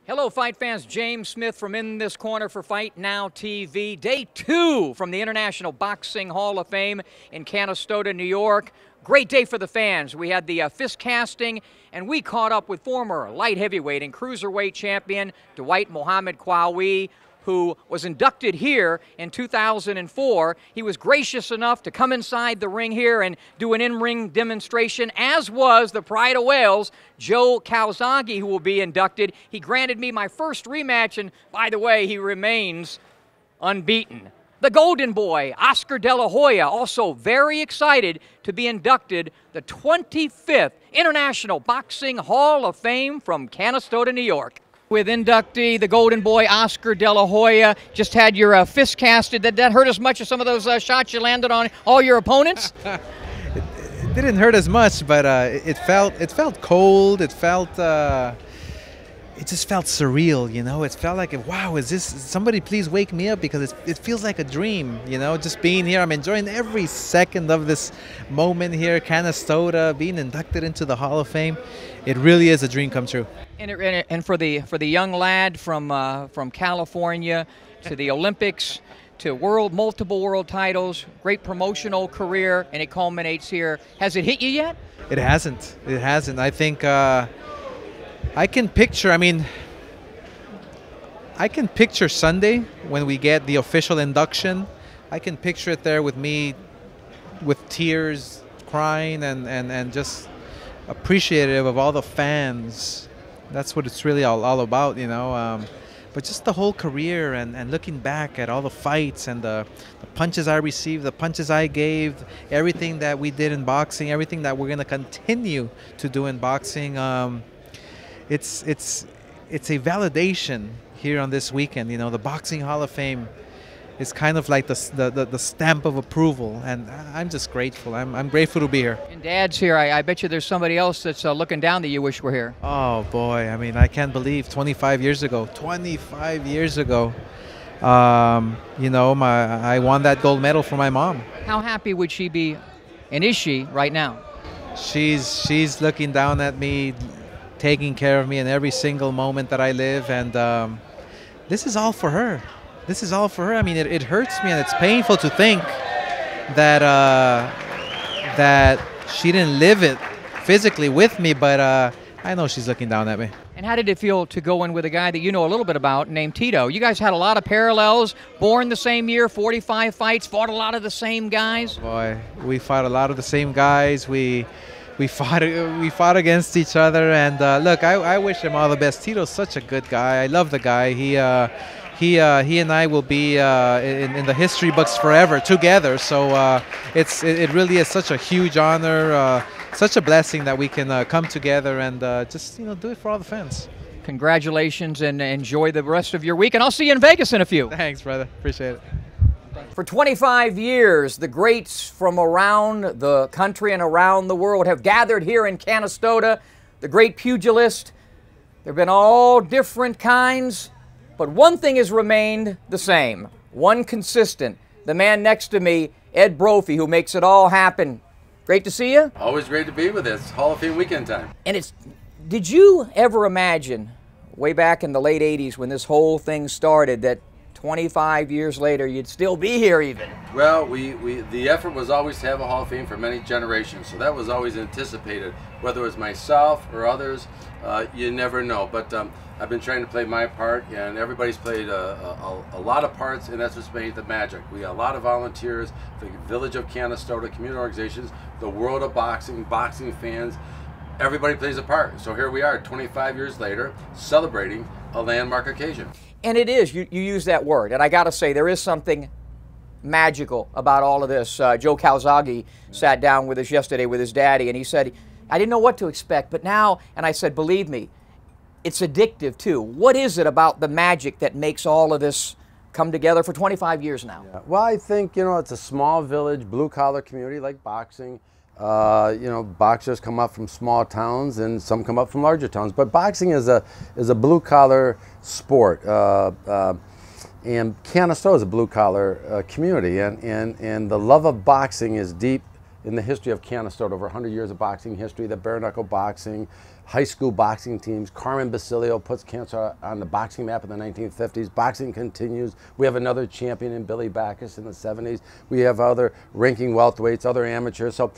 Hello, fight fans. James Smith from In This Corner for Fight Now TV. Day 2 from the International Boxing Hall of Fame in Canastota, New York. Great day for the fans. We had the fist casting, and we caught up with former light heavyweight and cruiserweight champion Dwight Qawi, who was inducted here in 2004. He was gracious enough to come inside the ring here and do an in-ring demonstration, as was the Pride of Wales, Joe Calzaghe, who will be inducted. He granted me my first rematch, and by the way, he remains unbeaten. The Golden Boy, Oscar De La Hoya, also very excited to be inducted the 25th International Boxing Hall of Fame from Canastota, New York. With inductee, the Golden Boy, Oscar De La Hoya. Just had your fist casted. Did that hurt as much as some of those shots you landed on all your opponents? It didn't hurt as much, but it felt cold. It just felt surreal, you know. It felt like, wow, is this, somebody please wake me up, because it feels like a dream, you know, just being here. I'm enjoying every second of this moment here, Canastota, being inducted into the Hall of Fame. It really is a dream come true. And for the young lad from California to the Olympics to multiple world titles, great promotional career, and it culminates here. Has it hit you yet? It hasn't. It hasn't. I think I can picture. I can picture Sunday when we get the official induction. I can picture it there with me, with tears, crying, and just appreciative of all the fans. That's what it's really all about, you know. But just the whole career and looking back at all the fights and the punches I received, the punches I gave, everything that we did in boxing, everything that we're going to continue to do in boxing. It's a validation here on this weekend. You know, the Boxing Hall of Fame is kind of like the stamp of approval, and I'm just grateful. I'm grateful to be here. And Dad's here. I bet you there's somebody else that's looking down that you wish were here. Oh boy, I mean, I can't believe 25 years ago, you know, I won that gold medal for my mom. How happy would she be, and is she right now? She's looking down at me, taking care of me in every single moment that I live, and this is all for her. This is all for her. I mean, it hurts me, and it's painful to think that that she didn't live it physically with me, but I know she's looking down at me. And how did it feel to go in with a guy that you know a little bit about named Tito? You guys had a lot of parallels, born the same year, 45 fights, fought a lot of the same guys. Boy, we fought a lot of the same guys. We fought against each other, and look, I wish him all the best. Tito's such a good guy. I love the guy. He and I will be in the history books forever together. So it really is such a huge honor, such a blessing that we can come together and just, you know, do it for all the fans. Congratulations, and enjoy the rest of your week, and I'll see you in Vegas in a few. Thanks, brother. Appreciate it. For 25 years, the greats from around the country and around the world have gathered here in Canastota. The great pugilist. There have been all different kinds, but one thing has remained the same, one consistent. The man next to me, Ed Brophy, who makes it all happen. Great to see you. Always great to be with us. Hall of Fame weekend time. And did you ever imagine, way back in the late 80s when this whole thing started, that 25 years later you'd still be here even? Well, the effort was always to have a Hall of Fame for many generations, so that was always anticipated. Whether it was myself or others, you never know. But I've been trying to play my part, and everybody's played a lot of parts, and that's what's made the magic. We got a lot of volunteers, the Village of Canastota, community organizations, the world of boxing, boxing fans. Everybody plays a part. So here we are, 25 years later, celebrating a landmark occasion. And it is, you use that word, and I gotta say, there is something magical about all of this. Joe Calzaghe sat down with us yesterday with his daddy, and he said, I didn't know what to expect, but now, and I said, believe me, it's addictive too. What is it about the magic that makes all of this come together for 25 years now? Yeah. Well, I think, you know, it's a small village, blue-collar community like boxing. You know, boxers come up from small towns and some come up from larger towns. But boxing is a blue-collar sport. And Canastota is a blue-collar community. And the love of boxing is deep in the history of Canastota, over 100 years of boxing history, the bare knuckle boxing, high school boxing teams. Carmen Basilio puts cancer on the boxing map in the 1950s. Boxing continues. We have another champion in Billy Backus in the 70s. We have other ranking welterweights, other amateurs. So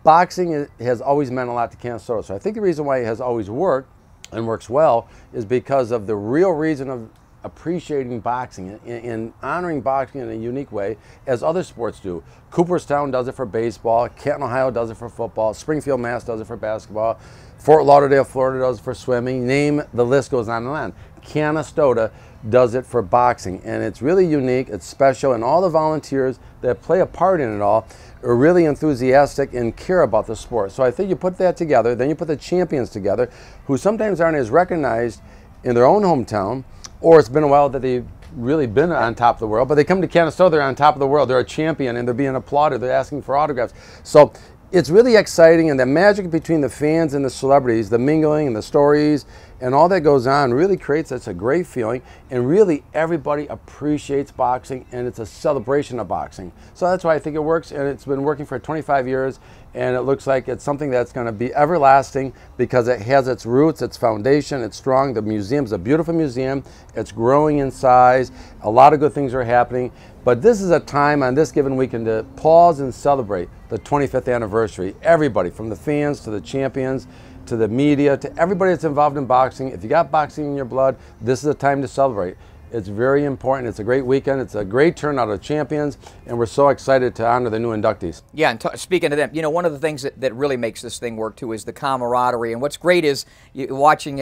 boxing has always meant a lot to Canastota. So I think the reason why it has always worked and works well is because of the real reason of appreciating boxing and honoring boxing in a unique way as other sports do. Cooperstown does it for baseball, Canton, Ohio does it for football, Springfield, Mass does it for basketball, Fort Lauderdale, Florida does it for swimming, name the list goes on and on. Canastota does it for boxing, and it's really unique, it's special, and all the volunteers that play a part in it all are really enthusiastic and care about the sport. So I think you put that together, then you put the champions together, who sometimes aren't as recognized in their own hometown, or it's been a while that they've really been on top of the world, but they come to Canastota, they're on top of the world, they're a champion, and they're being applauded, they're asking for autographs. So it's really exciting, and the magic between the fans and the celebrities, the mingling and the stories, and all that goes on really creates such a great feeling, and really everybody appreciates boxing, and it's a celebration of boxing. So that's why I think it works, and it's been working for 25 years, and it looks like it's something that's going to be everlasting because it has its roots, its foundation, it's strong. The museum's a beautiful museum. It's growing in size. A lot of good things are happening. But this is a time on this given weekend to pause and celebrate the 25th anniversary. Everybody, from the fans to the champions, to the media, to everybody that's involved in boxing. If you got boxing in your blood, this is a time to celebrate. It's very important. It's a great weekend. It's a great turnout of champions, and we're so excited to honor the new inductees. Yeah, and speaking of them, you know, one of the things that really makes this thing work, too, is the camaraderie. And what's great is watching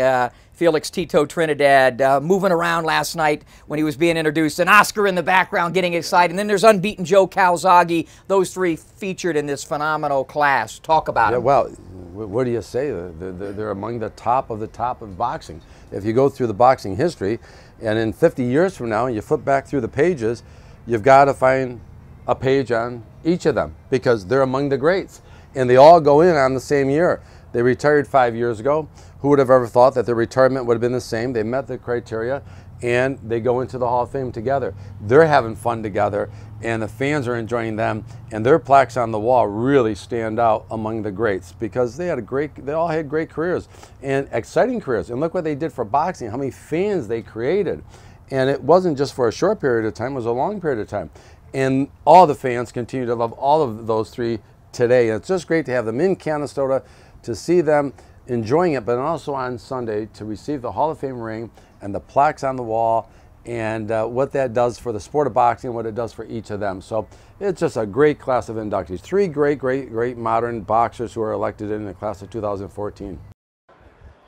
Felix Tito Trinidad moving around last night when he was being introduced, and Oscar in the background getting excited. And then there's unbeaten Joe Calzaghe. Those three featured in this phenomenal class. Talk about it. Well, what do you say? They're among the top of boxing. If you go through the boxing history, and in 50 years from now, you flip back through the pages, you've got to find a page on each of them because they're among the greats. And they all go in on the same year. They retired 5 years ago. Who would have ever thought that their retirement would have been the same? They met the criteria, and they go into the Hall of Fame together. They're having fun together, and the fans are enjoying them, and their plaques on the wall really stand out among the greats because they all had great careers and exciting careers. And look what they did for boxing, how many fans they created. And it wasn't just for a short period of time, it was a long period of time. And all the fans continue to love all of those three today. And it's just great to have them in Canastota, to see them enjoying it, but also on Sunday to receive the Hall of Fame ring and the plaques on the wall, and what that does for the sport of boxing, what it does for each of them. So it's just a great class of inductees. Three great modern boxers who are elected in the class of 2014.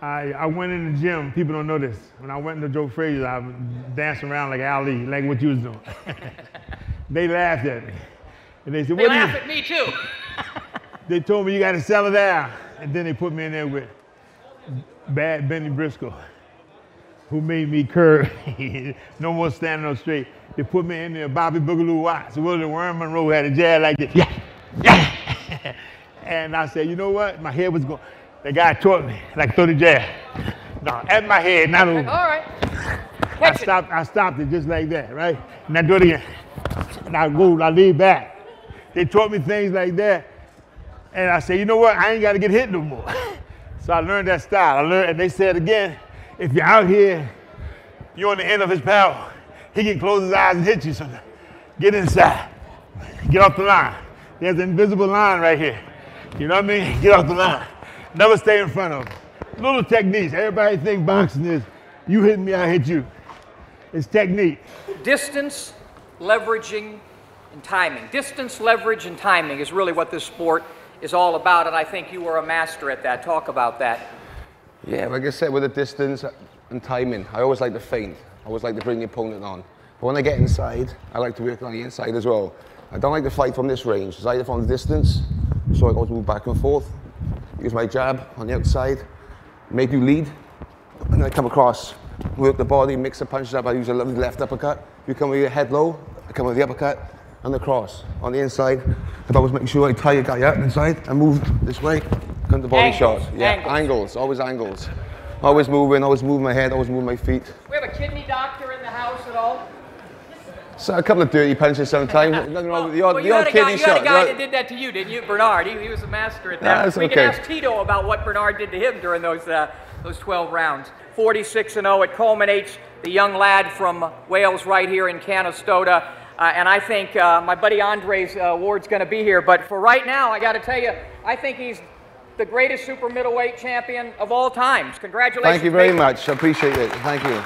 I went in the gym. People don't know this. When I went into Joe Frazier's, I was dancing around like Ali, like what you was doing. They laughed at me. And they said, They laugh at me too. They told me you got to settle down. And then they put me in there with Bad Benny Briscoe, who made me curve. No more standing on straight. They put me in there, Bobby Boogaloo Watts. So Willie Worm Monroe had a jab like this. Yeah. And I said, you know what? My head was going. The guy taught me, like throw the jab. No, at my head, not over. All right. I stopped it just like that, right? And I do it again. And I lean back. They taught me things like that. And I said, you know what? I ain't got to get hit no more. So I learned that style. And they said again, if you're out here, you're on the end of his power, he can close his eyes and hit you. So get inside. Get off the line. There's an invisible line right here. You know what I mean? Get off the line. Never stay in front of him. Little techniques. Everybody think boxing is you hit me, I hit you. It's technique. Distance, leveraging, and timing. Distance, leverage, and timing is really what this sport is all about, and I think you were a master at that. Talk about that. Yeah, like I said, with the distance and timing, I always like to feint. I always like to bring the opponent on. But when I get inside, I like to work on the inside as well. I don't like to fight from this range. It's either from distance, so I got to move back and forth, use my jab on the outside, make you lead, and then I come across, work the body, mix the punches up. I use a lovely left uppercut. You come with your head low, I come with the uppercut and the cross. On the inside, I always make sure I tie a guy up inside and move this way, come to body shot. Yeah, angles, always angles. Always moving my head, always moving my feet. We have a kidney doctor in the house at all? So a couple of dirty punches sometimes. Nothing wrong with the odd, you had a kidney guy, shot. that did that to you, didn't you? Bernard. He was a master at that. That's we okay. can ask Tito about what Bernard did to him during those 12 rounds. 46-0. It culminates the young lad from Wales right here in Canastota. And I think my buddy Andre's award's going to be here. But for right now, I got to tell you, I think he's the greatest super middleweight champion of all times. Congratulations. Thank you very much. I appreciate it. Thank you.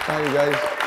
Thank you, guys.